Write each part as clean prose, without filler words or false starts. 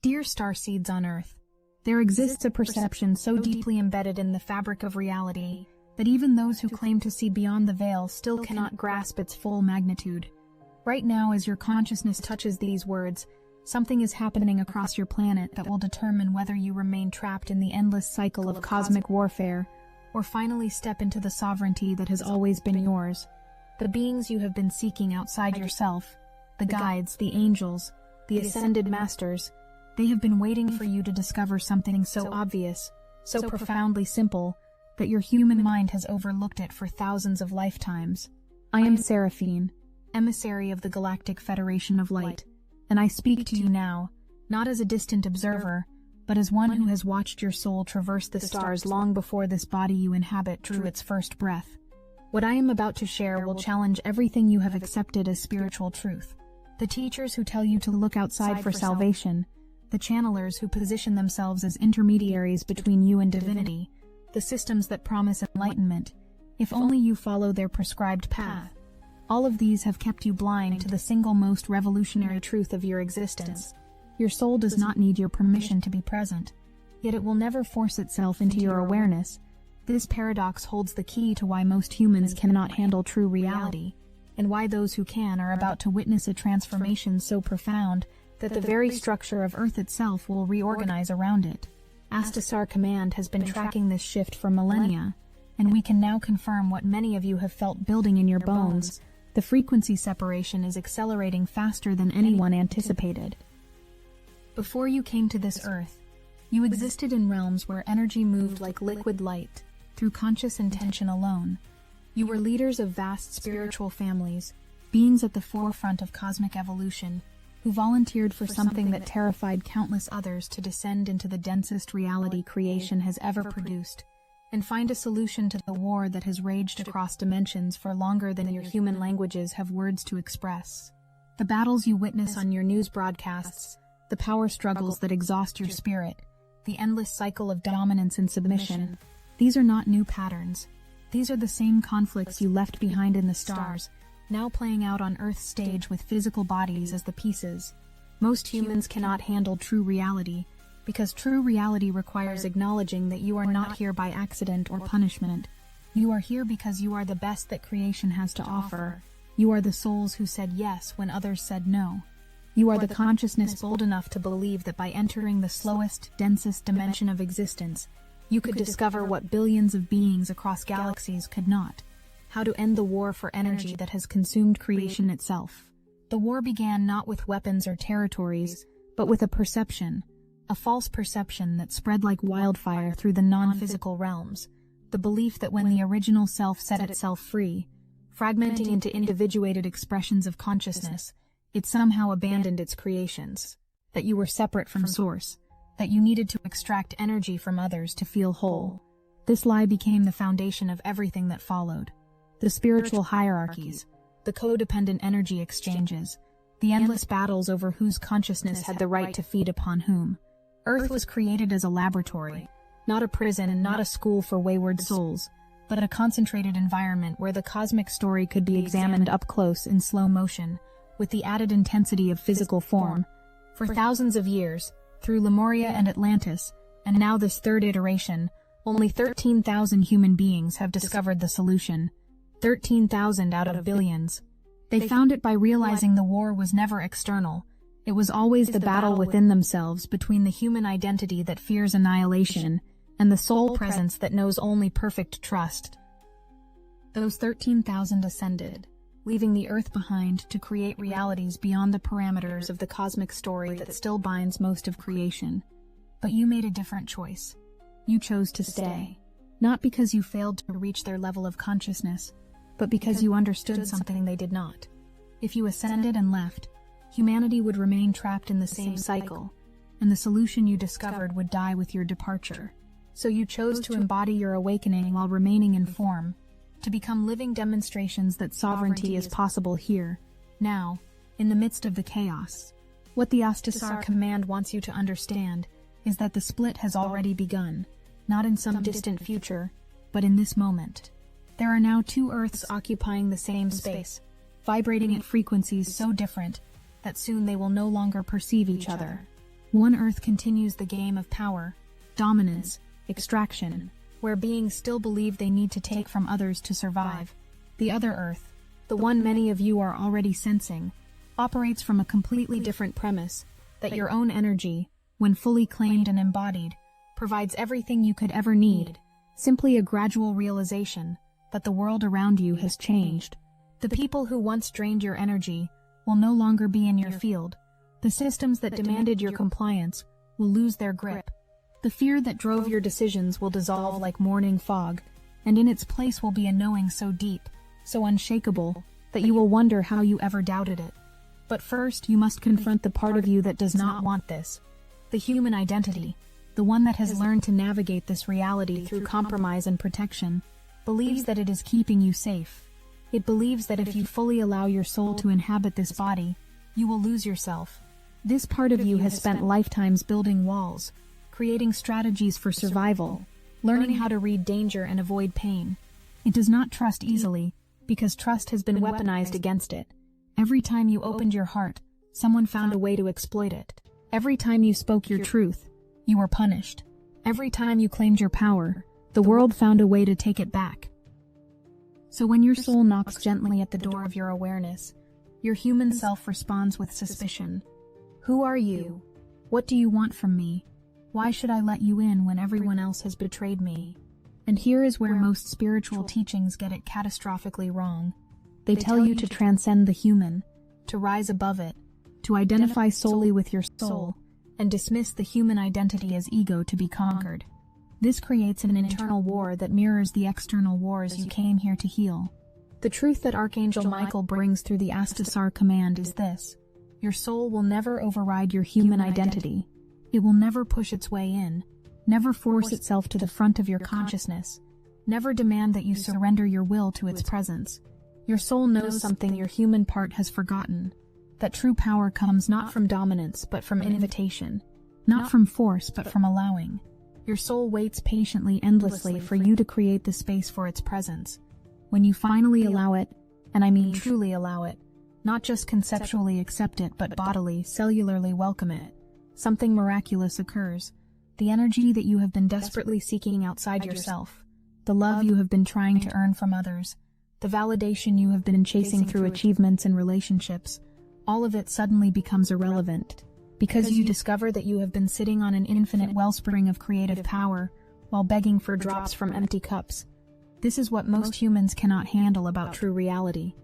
Dear Starseeds on Earth, there exists a perception so deeply embedded in the fabric of reality that even those who claim to see beyond the veil still cannot grasp its full magnitude. Right now, as your consciousness touches these words, something is happening across your planet that will determine whether you remain trapped in the endless cycle of cosmic warfare or finally step into the sovereignty that has always been yours. The beings you have been seeking outside yourself, the guides, the angels, the ascended masters, they have been waiting for you to discover something so obvious, so profoundly simple, that your human mind has overlooked it for thousands of lifetimes. I am Seraphine, emissary of the Galactic Federation of Light, and I speak to you now, not as a distant observer, but as one who has watched your soul traverse the stars long before this body you inhabit drew its first breath. What I am about to share will challenge everything you have accepted as spiritual truth. The teachers who tell you to look outside for salvation, the channelers who position themselves as intermediaries between you and divinity, the systems that promise enlightenment, if only you follow their prescribed path. All of these have kept you blind to the single most revolutionary truth of your existence. Your soul does not need your permission to be present, yet it will never force itself into your awareness. This paradox holds the key to why most humans cannot handle true reality, and why those who can are about to witness a transformation so profound that the very structure of Earth itself will reorganize around it. Astasar Command has been tracking this shift for millennia, and we can now confirm what many of you have felt building in your bones. The frequency separation is accelerating faster than anyone anticipated. Before you came to this Earth, you existed in realms where energy moved like liquid light, through conscious intention alone. You were leaders of vast spiritual families, beings at the forefront of cosmic evolution, who volunteered for something that terrified countless others to descend into the densest reality creation has ever produced, and find a solution to the war that has raged across dimensions for longer than your human languages have words to express. The battles you witness on your news broadcasts, the power struggles that exhaust your spirit, the endless cycle of dominance and submission, these are not new patterns. These are the same conflicts you left behind in the stars, now playing out on Earth's stage with physical bodies as the pieces. Most humans cannot handle true reality, because true reality requires acknowledging that you are not here by accident or punishment. You are here because you are the best that creation has to offer. You are the souls who said yes when others said no. You are the consciousness bold enough to believe that by entering the slowest, densest dimension of existence, you could discover what billions of beings across galaxies could not: how to end the war for energy that has consumed creation itself. The war began not with weapons or territories, but with a perception, a false perception that spread like wildfire through the non-physical realms, the belief that when the original self set itself free, fragmenting into individuated expressions of consciousness, it somehow abandoned its creations, that you were separate from source, that you needed to extract energy from others to feel whole. This lie became the foundation of everything that followed. The spiritual hierarchies, the codependent energy exchanges, the endless battles over whose consciousness had the right to feed upon whom. Earth was created as a laboratory, not a prison and not a school for wayward souls, but a concentrated environment where the cosmic story could be examined up close in slow motion, with the added intensity of physical form. For thousands of years, through Lemuria and Atlantis, and now this third iteration, only 13,000 human beings have discovered the solution. 13,000 out of billions. They found it by realizing the war was never external. It was always the battle within themselves, between the human identity that fears annihilation and the soul presence that knows only perfect trust. Those 13,000 ascended, leaving the Earth behind to create realities beyond the parameters of the cosmic story that still binds most of creation. But you made a different choice. You chose to stay, not because you failed to reach their level of consciousness, but because you understood something they did not. If you ascended and left, humanity would remain trapped in the same cycle, and the solution you discovered would die with your departure. So you chose to embody your awakening while remaining in form, to become living demonstrations that sovereignty is possible here, now, in the midst of the chaos. What the Astasar Command wants you to understand is that the split has already begun, not in some distant future, but in this moment. There are now two Earths occupying the same space, vibrating at frequencies so different that soon they will no longer perceive each other. One Earth continues the game of power, dominance, extraction, where beings still believe they need to take from others to survive. The other Earth, the one many of you are already sensing, operates from a completely different premise, that your own energy, when fully claimed and embodied, provides everything you could ever need, simply a gradual realization that the world around you has changed. The people who once drained your energy will no longer be in your field. The systems that demanded your compliance will lose their grip. The fear that drove your decisions will dissolve like morning fog, and in its place will be a knowing so deep, so unshakable, that you will wonder how you ever doubted it. But first, you must confront the part of you that does not want this. The human identity, the one that has learned to navigate this reality through compromise and protection, believes that it is keeping you safe. It believes that if you fully allow your soul to inhabit this body, you will lose yourself. This part of you has spent lifetimes building walls, creating strategies for survival, learning how to read danger and avoid pain. It does not trust easily, because trust has been weaponized against it. Every time you opened your heart, someone found a way to exploit it. Every time you spoke your truth, you were punished. Every time you claimed your power, the world found a way to take it back. So when your soul knocks gently at the door of your awareness, your human self responds with suspicion. Who are you? What do you want from me? Why should I let you in when everyone else has betrayed me? And here is where most spiritual teachings get it catastrophically wrong. They tell you to transcend the human, to rise above it, to identify solely with your soul, and dismiss the human identity as ego to be conquered. This creates an internal war that mirrors the external wars you came here to heal. The truth that Archangel Michael brings through the Astasar command is this: your soul will never override your human identity. It will never push its way in, never force itself to the front of your consciousness, never demand that you surrender your will to its presence. Your soul knows something your human part has forgotten, that true power comes not from dominance but from invitation, not from force but from allowing. Your soul waits patiently, endlessly for you to create the space for its presence. When you finally allow it, and I mean truly allow it, not just conceptually accept it but bodily, cellularly welcome it, something miraculous occurs. The energy that you have been desperately seeking outside yourself, the love you have been trying to earn from others, the validation you have been chasing through achievements and relationships, all of it suddenly becomes irrelevant, because you discover that you have been sitting on an infinite wellspring of creative power while begging for drops from empty cups. This is what most humans cannot handle about true reality.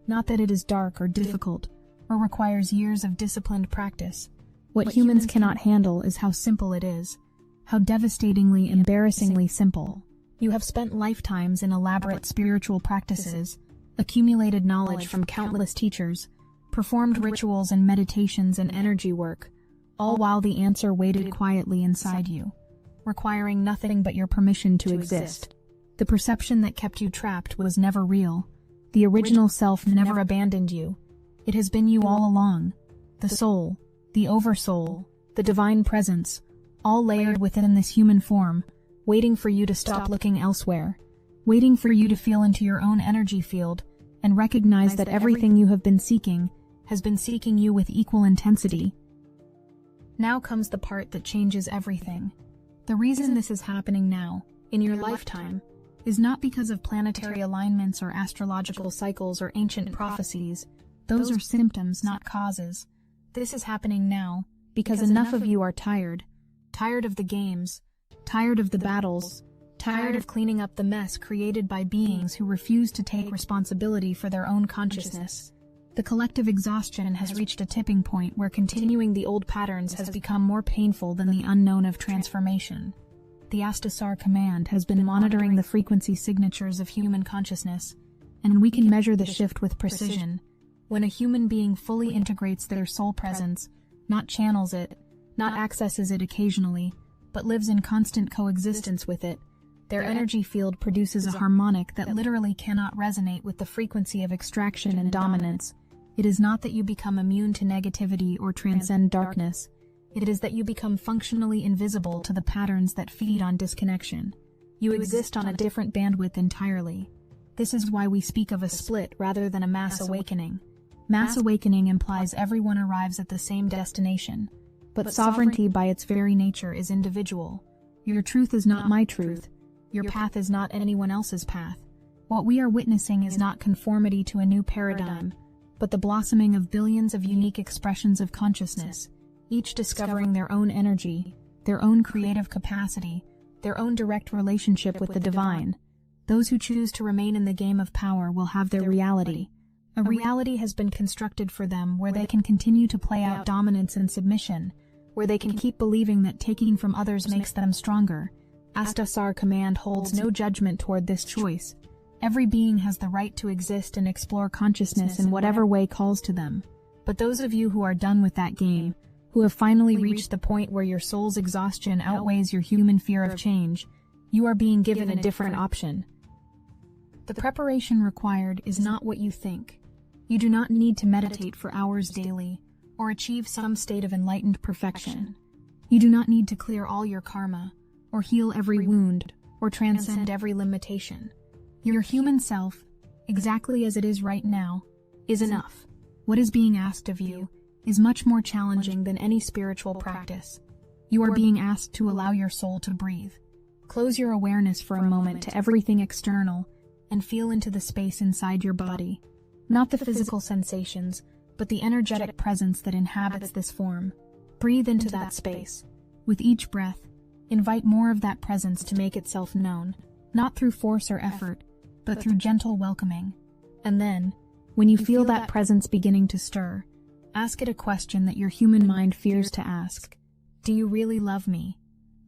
Not that it is dark or difficult, or requires years of disciplined practice. What humans cannot handle is how simple it is, how devastatingly, embarrassingly simple. You have spent lifetimes in elaborate spiritual practices, accumulated knowledge from countless teachers, performed rituals and meditations and energy work, all while the answer waited quietly inside you, requiring nothing but your permission to exist. The perception that kept you trapped was never real. The original self never abandoned you. It has been you all along. The soul, the oversoul, the divine presence, all layered within this human form, waiting for you to stop looking elsewhere, waiting for you to feel into your own energy field and recognize that everything you have been seeking has been seeking you with equal intensity. Now comes the part that changes everything. The reason this is happening now, in your lifetime, is not because of planetary alignments or astrological cycles or ancient prophecies. Those are symptoms, not causes. This is happening now because enough of you are tired. Tired of the games, tired of the battles, tired of cleaning up the mess created by beings who refuse to take responsibility for their own consciousness. The collective exhaustion has reached a tipping point where continuing the old patterns has become more painful than the unknown of transformation. The Astasar command has been monitoring the frequency signatures of human consciousness, and we can measure the shift with precision. When a human being fully integrates their soul presence, not channels it, not accesses it occasionally, but lives in constant coexistence with it, their energy field produces a harmonic that literally cannot resonate with the frequency of extraction and dominance. It is not that you become immune to negativity or transcend darkness. It is that you become functionally invisible to the patterns that feed on disconnection. You exist on a different bandwidth entirely. This is why we speak of a split rather than a mass awakening. Mass awakening implies everyone arrives at the same destination, But sovereignty by its very nature is individual. Your truth is not my truth. Your path is not anyone else's path. What we are witnessing is not conformity to a new paradigm, but the blossoming of billions of unique expressions of consciousness, each discovering their own energy, their own creative capacity, their own direct relationship with the divine. Those who choose to remain in the game of power will have their reality. A reality has been constructed for them where they can continue to play out dominance and submission, where they can keep believing that taking from others makes them stronger. Astasar Command holds no judgment toward this choice. Every being has the right to exist and explore consciousness in whatever way calls to them. But those of you who are done with that game, who have finally reached the point where your soul's exhaustion outweighs your human fear of change, you are being given a different option. The preparation required is not what you think. You do not need to meditate for hours daily, or achieve some state of enlightened perfection. You do not need to clear all your karma, or heal every wound, or transcend every limitation. Your human self, exactly as it is right now, is enough. What is being asked of you is much more challenging than any spiritual practice. You are being asked to allow your soul to breathe. Close your awareness for a moment to everything external and feel into the space inside your body. Not the physical sensations, but the energetic presence that inhabits this form. Breathe into that space. With each breath, invite more of that presence to make itself known, not through force or effort, but through gentle welcoming. And then, when you feel that presence beginning to stir, ask it a question that your human mind fears to ask. Do you really love me?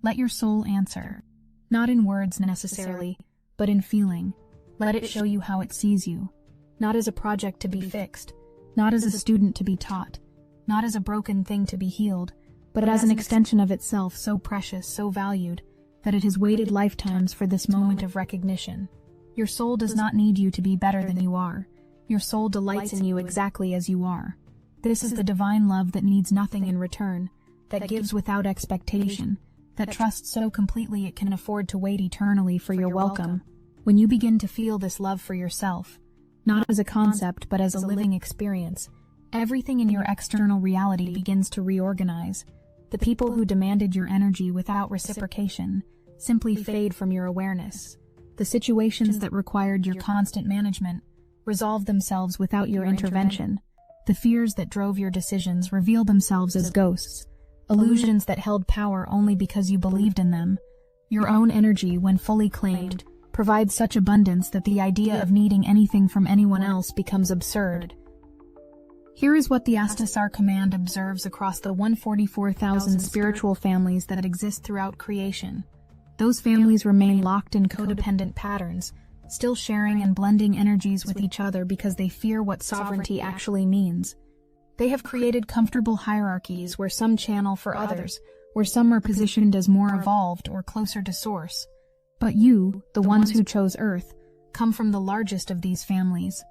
Let your soul answer. Not in words necessarily, but in feeling. Let it show you how it sees you. Not as a project to be fixed, not as a student to be taught, not as a broken thing to be healed, but as an extension of itself so precious, so valued, that it has waited lifetimes for this moment of recognition. Your soul does not need you to be better than you are. Your soul delights in you exactly as you are. This is the divine love that needs nothing in return, that gives without expectation, that trusts so completely it can afford to wait eternally for your welcome. When you begin to feel this love for yourself, not as a concept but as a living experience, everything in your external reality begins to reorganize. The people who demanded your energy without reciprocation simply fade from your awareness. The situations that required your constant management resolve themselves without your intervention. The fears that drove your decisions reveal themselves as ghosts, illusions that held power only because you believed in them. Your own energy, when fully claimed, provides such abundance that the idea of needing anything from anyone else becomes absurd. Here is what the Astasar Command observes across the 144,000 spiritual families that exist throughout creation. Those families remain locked in codependent patterns, still sharing and blending energies with each other because they fear what sovereignty actually means. They have created comfortable hierarchies where some channel for others, where some are positioned as more evolved or closer to source. But you, the ones who chose Earth, come from the largest of these families.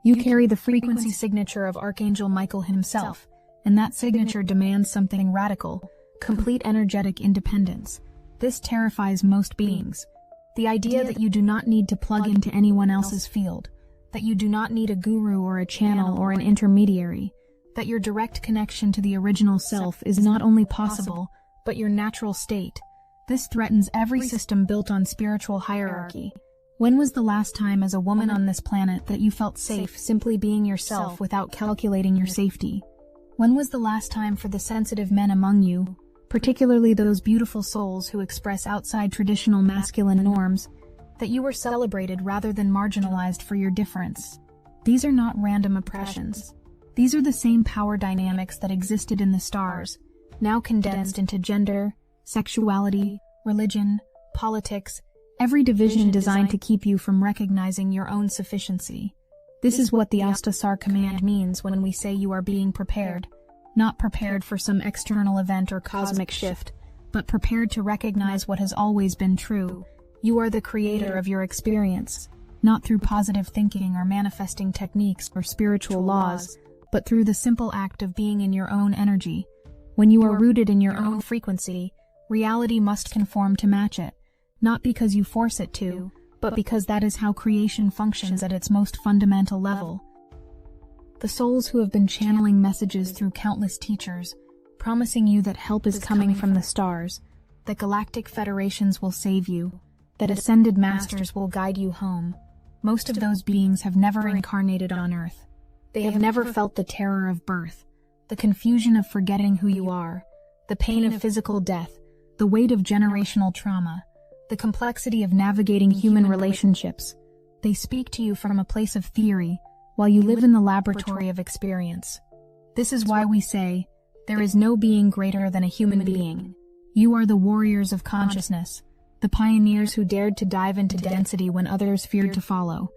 You carry the frequency signature of Archangel Michael himself, and that signature demands something radical, complete energetic independence. This terrifies most beings. The idea that you do not need to plug into anyone else's field, that you do not need a guru or a channel or an intermediary, that your direct connection to the original self is not only possible, but your natural state. This threatens every system built on spiritual hierarchy. When was the last time as a woman on this planet that you felt safe simply being yourself without calculating your safety? When was the last time for the sensitive men among you, particularly those beautiful souls who express outside traditional masculine norms, that you were celebrated rather than marginalized for your difference? These are not random oppressions. These are the same power dynamics that existed in the stars, now condensed into gender, sexuality, religion, politics, every division designed to keep you from recognizing your own sufficiency. This is what the Astasar Command means when we say you are being prepared. Not prepared for some external event or cosmic shift, but prepared to recognize what has always been true. You are the creator of your experience, not through positive thinking or manifesting techniques or spiritual laws, but through the simple act of being in your own energy. When you are rooted in your own frequency, reality must conform to match it, not because you force it to, but because that is how creation functions at its most fundamental level. The souls who have been channeling messages through countless teachers, promising you that help is coming from the stars, that galactic federations will save you, that ascended masters will guide you home. Most of those beings have never incarnated on Earth. They have never felt the terror of birth, the confusion of forgetting who you are, the pain of physical death, the weight of generational trauma, the complexity of navigating human relationships. They speak to you from a place of theory, while you live in the laboratory of experience. This is why we say, there is no being greater than a human being. You are the warriors of consciousness, the pioneers who dared to dive into density when others feared to follow.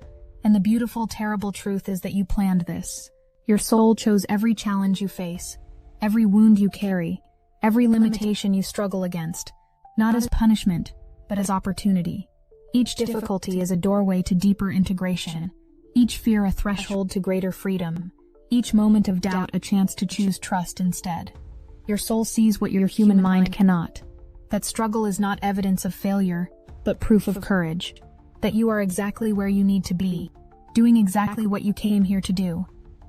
And the beautiful, terrible truth is that you planned this. Your soul chose every challenge you face, every wound you carry, every limitation you struggle against, not as punishment, but as opportunity. Each difficulty is a doorway to deeper integration, each fear a threshold to greater freedom, each moment of doubt a chance to choose trust instead. Your soul sees what your human mind cannot. That struggle is not evidence of failure, but proof of courage. That you are exactly where you need to be, doing exactly what you came here to do.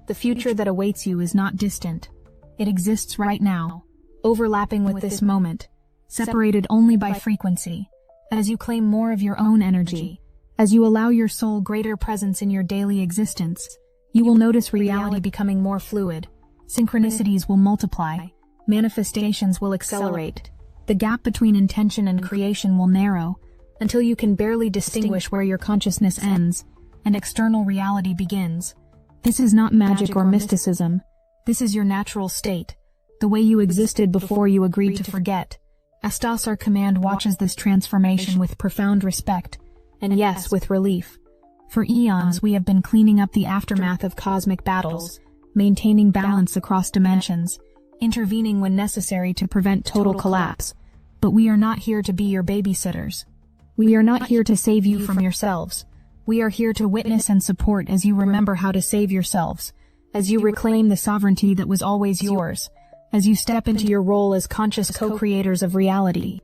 The future that awaits you is not distant. It exists right now, overlapping with this moment, separated only by frequency. As you claim more of your own energy, as you allow your soul greater presence in your daily existence, you will notice reality becoming more fluid. Synchronicities will multiply. Manifestations will accelerate. The gap between intention and creation will narrow, until you can barely distinguish where your consciousness ends and external reality begins. This is not magic or mysticism. This is your natural state, the way you existed before you agreed to forget. Astasar Command watches this transformation with profound respect, and yes, with relief. For eons, we have been cleaning up the aftermath of cosmic battles, maintaining balance across dimensions, intervening when necessary to prevent total collapse. But we are not here to be your babysitters. We are not here to save you from yourselves. We are here to witness and support as you remember how to save yourselves, as you reclaim the sovereignty that was always yours, as you step into your role as conscious co-creators of reality.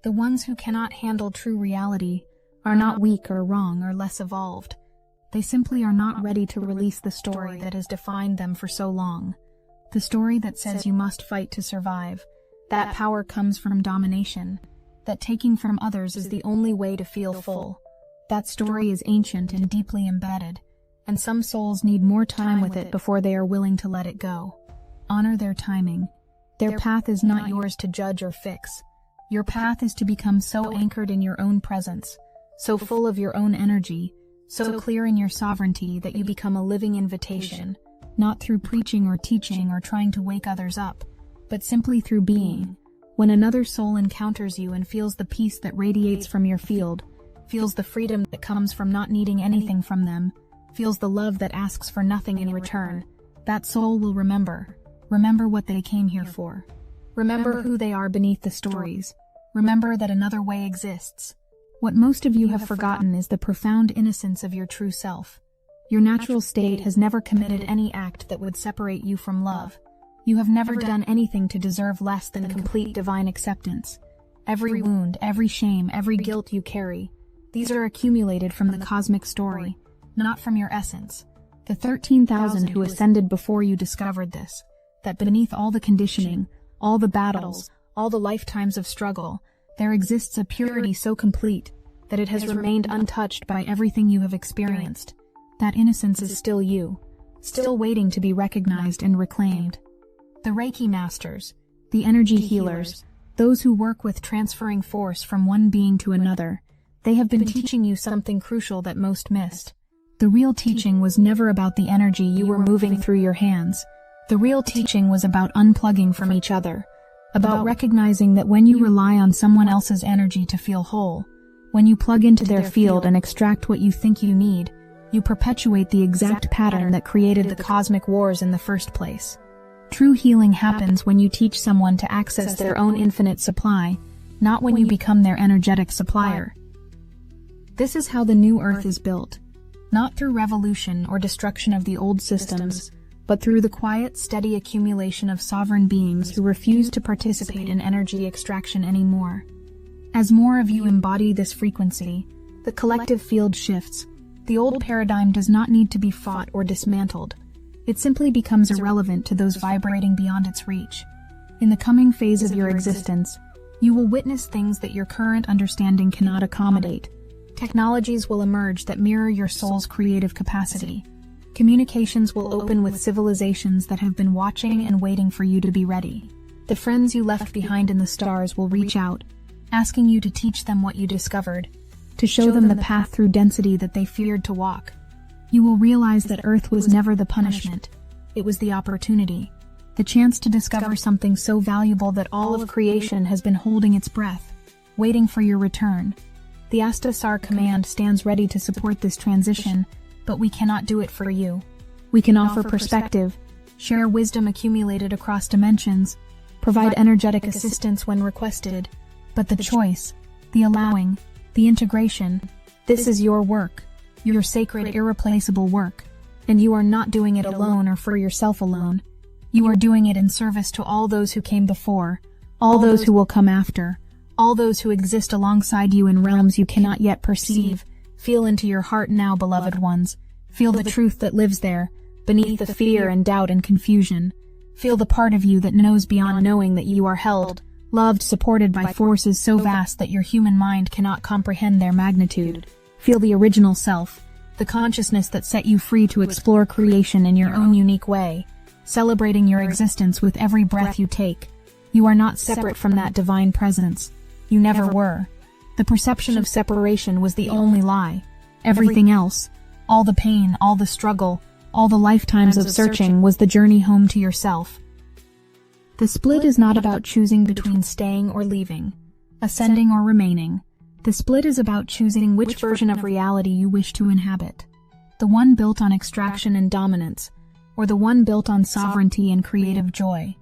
The ones who cannot handle true reality are not weak or wrong or less evolved. They simply are not ready to release the story that has defined them for so long. The story that says you must fight to survive. That power comes from domination. That taking from others is the only way to feel full. That story is ancient and deeply embedded, and some souls need more time with it before they are willing to let it go. Honor their timing. Their path is not yours to judge or fix. Your path is to become so anchored in your own presence, so full of your own energy, so clear in your sovereignty that you become a living invitation, not through preaching or teaching or trying to wake others up, but simply through being. When another soul encounters you and feels the peace that radiates from your field, feels the freedom that comes from not needing anything from them, feels the love that asks for nothing in return, that soul will remember what they came here for. Remember who they are beneath the stories. Remember that another way exists. What most of you have forgotten is the profound innocence of your true self. Your natural state has never committed any act that would separate you from love. You have never done anything to deserve less than complete divine acceptance. Every wound, every shame, every guilt you carry, these are accumulated from the cosmic story, not from your essence. The 13,000 who ascended before you discovered this, that beneath all the conditioning, all the battles, all the lifetimes of struggle, there exists a purity so complete that it has remained untouched by everything you have experienced. That innocence is still you, still waiting to be recognized and reclaimed. The Reiki masters, the energy healers, those who work with transferring force from one being to another, they have been teaching you something crucial that most missed. The real teaching was never about the energy you were moving through your hands. The real teaching was about unplugging from each other, about recognizing that when you rely on someone else's energy to feel whole, when you plug into their field and extract what you think you need, you perpetuate the exact pattern that created the cosmic wars in the first place. True healing happens when you teach someone to access their own infinite supply, not when you become their energetic supplier. This is how the new Earth is built, not through revolution or destruction of the old systems, but through the quiet, steady accumulation of sovereign beings who refuse to participate in energy extraction anymore. As more of you embody this frequency, the collective field shifts. The old paradigm does not need to be fought or dismantled. It simply becomes irrelevant to those vibrating beyond its reach. In the coming phase of your existence, you will witness things that your current understanding cannot accommodate. Technologies will emerge that mirror your soul's creative capacity. Communications will open with civilizations that have been watching and waiting for you to be ready. The friends you left behind in the stars will reach out, asking you to teach them what you discovered, to show them the path through density that they feared to walk. You will realize that Earth was never the punishment. It was the opportunity, the chance to discover something so valuable that all of creation has been holding its breath, waiting for your return. The Astasar Command stands ready to support this transition, but we cannot do it for you. We can offer perspective, share wisdom accumulated across dimensions, provide energetic assistance when requested, but the choice, the allowing, the integration, this is your work, your sacred, irreplaceable work, and you are not doing it alone or for yourself alone. You are doing it in service to all those who came before, all those who will come after, all those who exist alongside you in realms you cannot yet perceive. Feel into your heart now, beloved ones. Feel the truth that lives there, beneath the fear and doubt and confusion. Feel the part of you that knows beyond knowing that you are held, loved, supported by forces so vast that your human mind cannot comprehend their magnitude. Feel the original self, the consciousness that set you free to explore creation in your own unique way, celebrating your existence with every breath you take. You are not separate from that divine presence. You never were. The perception of separation was the only lie. Everything else, all the pain, all the struggle, all the lifetimes of searching was the journey home to yourself. The split is not about choosing between staying or leaving, ascending or remaining. The split is about choosing which version of reality you wish to inhabit. The one built on extraction and dominance, or the one built on sovereignty and creative joy.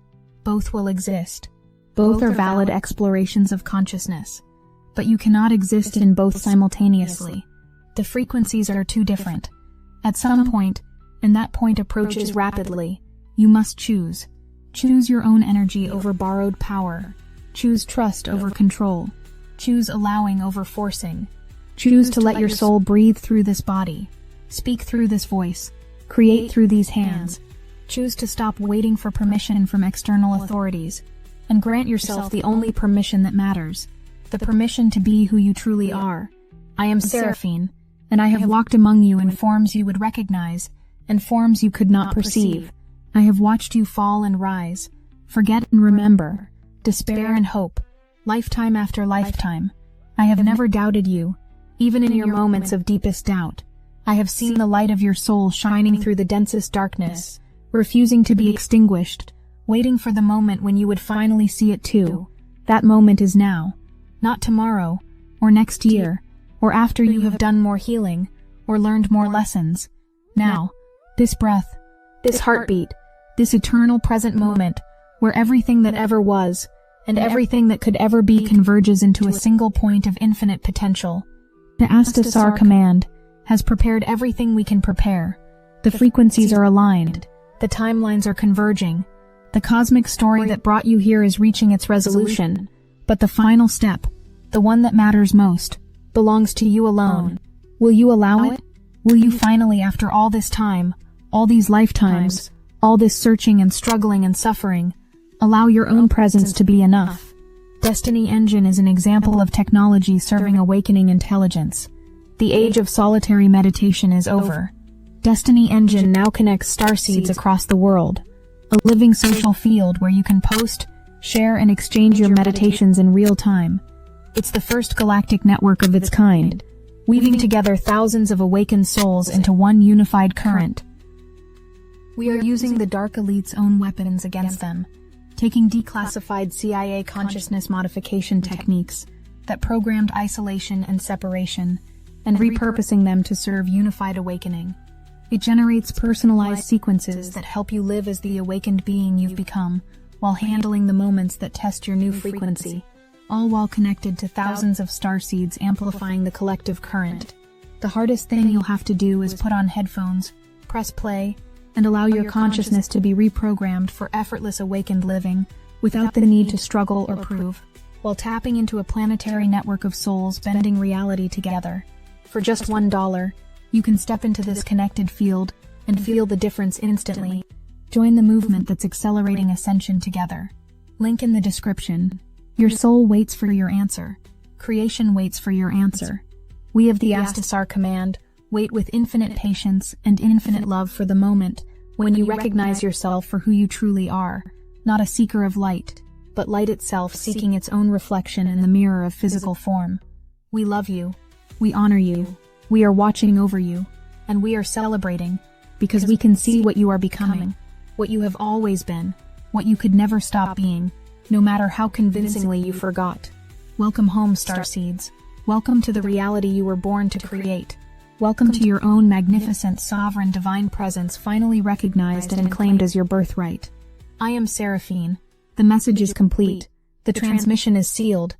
Both will exist. Both are valid explorations of consciousness. But you cannot exist in both simultaneously. The frequencies are too different. At some point, and that point approaches rapidly, you must choose. Choose your own energy over borrowed power. Choose trust over control. Choose allowing over forcing. Choose to let your soul breathe through this body, speak through this voice, create through these hands. Choose to stop waiting for permission from external authorities, and grant yourself the only permission that matters, the permission to be who you truly are. I am Seraphine, and I have walked among you in forms you would recognize, and forms you could not perceive. I have watched you fall and rise, forget and remember, despair and hope, lifetime after lifetime. I have never doubted you, even in your moments of deepest doubt. I have seen the light of your soul shining through the densest darkness, refusing to be extinguished, waiting for the moment when you would finally see it too. That moment is now, not tomorrow, or next year, or after you have done more healing, or learned more lessons. Now, this breath, this heartbeat, this eternal present moment, where everything that ever was, and everything that could ever be converges into a single point of infinite potential. The Astasar Command has prepared everything we can prepare. The frequencies are aligned. The timelines are converging. The cosmic story that brought you here is reaching its resolution. But the final step, the one that matters most, belongs to you alone. Will you allow it? Will you finally, after all this time, all these lifetimes, all this searching and struggling and suffering, allow your own presence to be enough? Destiny Engine is an example of technology serving awakening intelligence. The age of solitary meditation is over. Destiny Engine now connects starseeds across the world, a living social field where you can post, share, and exchange your meditations in real time. It's the first galactic network of its kind, weaving together thousands of awakened souls into one unified current. We are using the Dark Elite's own weapons against them, taking declassified CIA consciousness modification techniques that programmed isolation and separation, and repurposing them to serve unified awakening. It generates personalized sequences that help you live as the awakened being you've become, while handling the moments that test your new frequency, all while connected to thousands of starseeds amplifying the collective current. The hardest thing you'll have to do is put on headphones, press play, and allow your consciousness to be reprogrammed for effortless awakened living, without the need to struggle or prove, while tapping into a planetary network of souls bending reality together. For just $1, you can step into this connected field, and feel the difference instantly. Join the movement that's accelerating ascension together. Link in the description. Your soul waits for your answer. Creation waits for your answer. We of the Astasar command wait with infinite patience and infinite love for the moment when you recognize yourself for who you truly are, not a seeker of light, but light itself seeking its own reflection in the mirror of physical form. We love you. We honor you. We are watching over you. And we are celebrating because we can see what you are becoming, what you have always been, what you could never stop being, no matter how convincingly you forgot. Welcome home, Starseeds. Welcome to the reality you were born to create. Welcome to your own magnificent, sovereign, divine presence finally recognized and claimed as your birthright. I am Seraphine. The message is complete. The transmission is sealed.